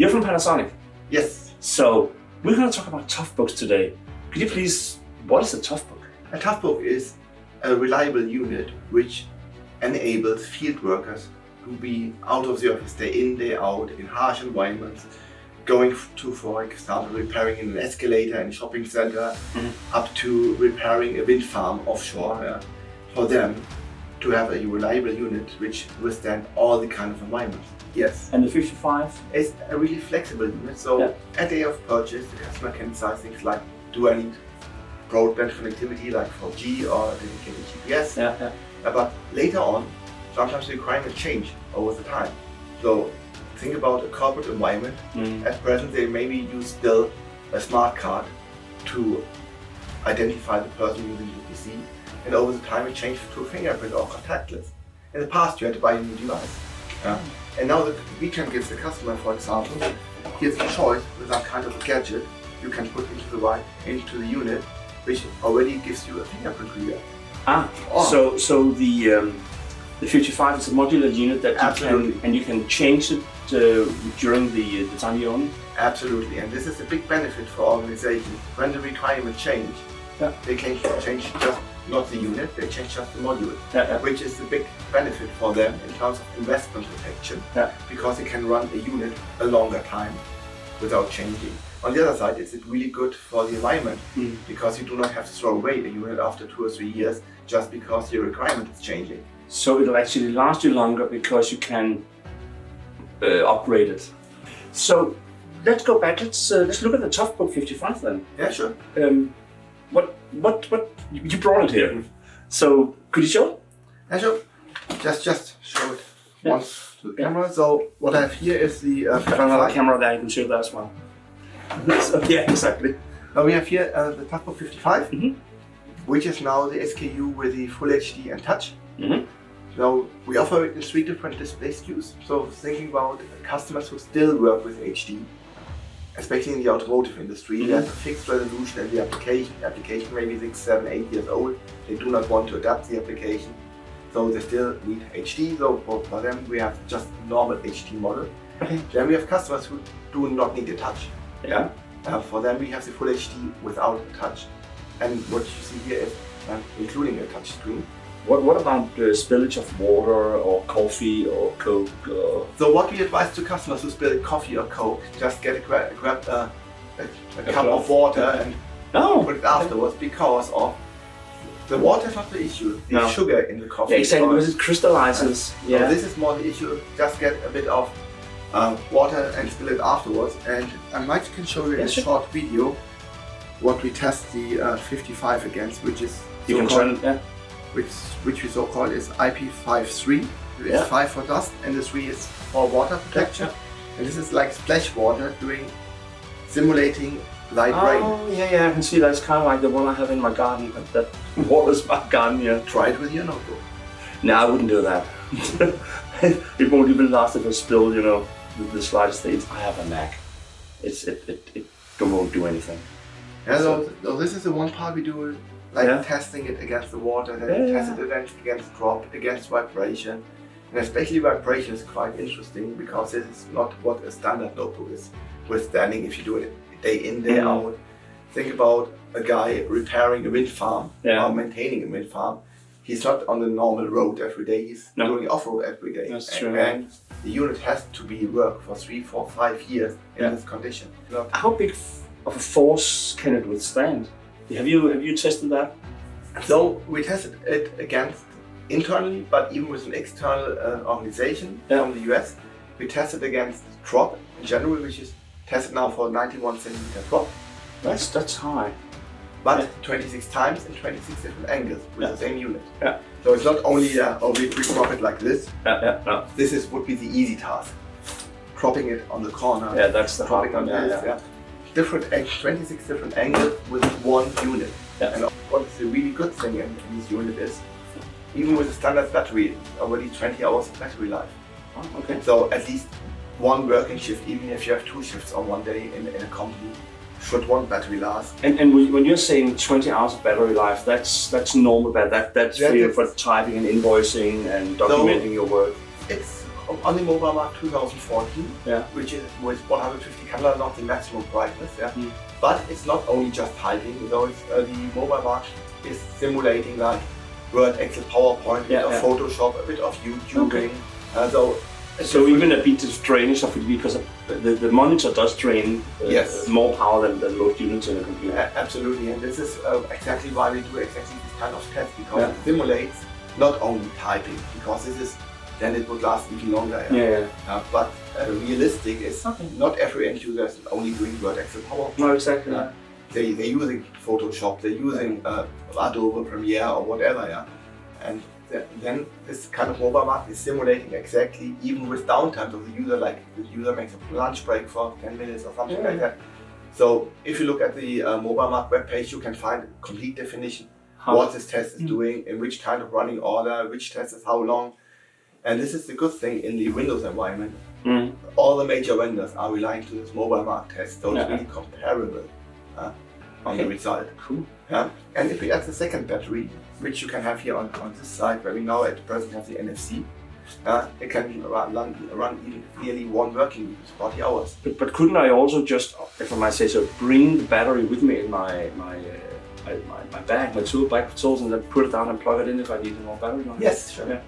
You're from Panasonic. Yes. So we're going to talk about Toughbooks today. Could you please, what is a Toughbook? A Toughbook is a reliable unit which enables field workers to be out of the office day in, day out, in harsh environments, going to, for example, repairing an escalator in a shopping center, up to repairing a wind farm offshore, for them to have a reliable unit which withstand all the kind of environments. Yes. And the 55? It's a really flexible unit, so at day of purchase, the customer can decide things like, do I need broadband connectivity like 4G or dedicated GPS? But later on, sometimes the requirements change over the time. So think about a corporate environment. At present, they maybe use still a smart card to identify the person using the PC, and over the time it changed to a fingerprint or contactless. In the past, you had to buy a new device. And now we can give the customer, for example, here's a choice with some kind of a gadget you can put into the unit, which already gives you a fingerprint reader. So the 55 is a modular unit that you can change it during the time you own it? Absolutely, and this is a big benefit for organizations. When the requirements change, they can change just not the unit, they change just the module, which is a big benefit for them in terms of investment protection, because they can run a unit a longer time without changing. On the other side, it's really good for the environment, because you do not have to throw away a unit after 2 or 3 years just because your requirement is changing. So it'll actually last you longer because you can upgrade it. So let's go back. Let's look at the Toughbook 55 then. Yeah, sure. What you brought it here? So could you show it? Yeah, sure. Just show it once to the camera. So what I have here is the another camera there. You can show that as well. So, yeah, exactly. Now we have here the Toughbook 55, which is now the SKU with the Full HD and Touch. Now we offer it in 3 different display SKUs. So thinking about customers who still work with HD, especially in the automotive industry, there's a fixed resolution in the application. The application may be 6, 7, 8 years old. They do not want to adapt the application, so they still need HD. So for them, we have just a normal HD model. Then we have customers who do not need a touch. For them, we have the Full HD without a touch. And what you see here is including a touch screen. What about the spillage of water or coffee or Coke? So what we advise to customers who spill coffee or Coke, just grab a cup of water and put it afterwards, because of the water is not the issue, the sugar in the coffee. Yeah, exactly, because it crystallizes. So this is more the issue, just get a bit of water and spill it afterwards. And I might can show you in a short video what we test the 55 against, which is which we so-called is IP53. It's 5 for dust and the 3 is for water protection. And this is like splash water simulating light rain. Oh yeah, I can see that. It's kind of like the one I have in my garden. That waters my garden. Try it with your notebook. No, I wouldn't do that. It won't even last if I spill, the slightest thing. I have a Mac. It won't do anything. Yeah, so this is the one part we do. Testing it against the water, then test it against drop, against vibration. And especially vibration is quite interesting, because this is not what a standard notebook is withstanding if you do it day in, day out. Think about a guy repairing a wind farm or maintaining a wind farm. He's not on the normal road every day, he's doing off-road every day. That's true. And the unit has to be worked for 3, 4, 5 years in this condition. How big of a force can it withstand? Have you tested that? So we tested it against internally, but even with an external organization from the US. We tested against drop in general, which is tested now for 91 centimeter drop. That's high. But 26 times in 26 different angles with the same unit. So it's not only we drop it like this. This would be the easy task. Dropping it on the corner. Yeah, that's the hard one. Different 26 different angles with one unit. And what is the really good thing in this unit is, even with a standard battery, already 20 hours of battery life. So at least one working shift, even if you have 2 shifts on one day in a company, should one battery last. And when you're saying 20 hours of battery life, that's normal, that's for typing and invoicing and documenting your work. It's on the mobile market 2014, which is with 150 candela, not the maximum brightness. But it's not only just typing, the mobile market is simulating like Word, Excel, PowerPoint, a bit of Photoshop, a bit of YouTubing. So even a bit of drainage of it, because the monitor does drain more power than most units in a computer. Absolutely, and this is exactly why we do exactly this kind of test, because it simulates not only typing, because then it would last even longer. But realistic is not every end user is only doing Word, Excel, PowerPoint. No, exactly. They're using Photoshop, they're using Adobe Premiere or whatever, and then this kind of mobile market is simulating exactly, even with downtime of the user, like the user makes a lunch break for 10 minutes or something like that. So if you look at the mobile market webpage, you can find a complete definition what this test is doing, in which kind of running order, which test is how long. And this is the good thing in the Windows environment. All the major vendors are relying to this mobile market test, so it's really comparable on the result. Cool. And if we add the second battery, which you can have here on this side, where we now at present have the NFC, it can run even nearly one working week, 40 hours. But couldn't I also just, if I might say so, bring the battery with me in my bag, my bag of tools, and then put it down and plug it in if I need more battery? Yes, sure.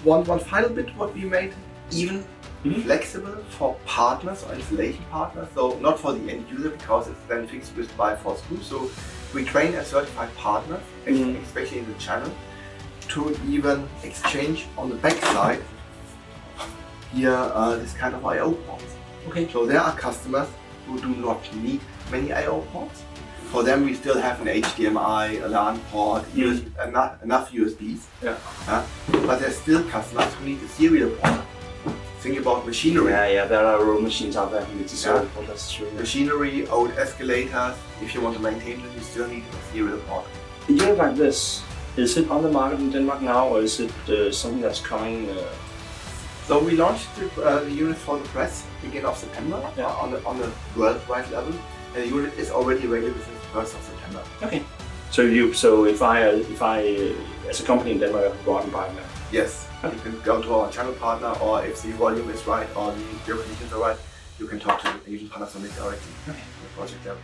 One final bit what we made even flexible for partners or installation partners, so not for the end user, because it's then fixed with by-4 screws. So we train a certified partner, especially in the channel, to even exchange on the back side here this kind of I/O ports. So there are customers who do not need many I/O ports. For them, we still have an HDMI, a LAN port, enough USBs. But there's still customers who need a serial port. Think about machinery. There are old machines out there who need a serial port, that's true. Machinery, old escalators, if you want to maintain them, you still need a serial port. A unit like this, is it on the market in Denmark now, or is it something that's coming? So we launched the unit for the press beginning of September on a worldwide level, and the unit is already available since the 1st of September. Okay. So if I as a company in Denmark, I can go out and buy them? Yes. You can go to our channel partner, or if the volume is right or the geoconditions are right, you can talk to even Panasonic directly on the project level.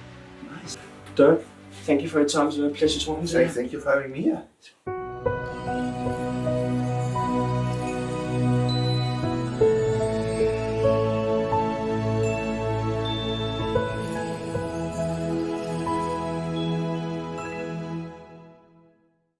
Nice. Dirk, thank you for your time. It's been a pleasure talking to you. Thank you for having me here.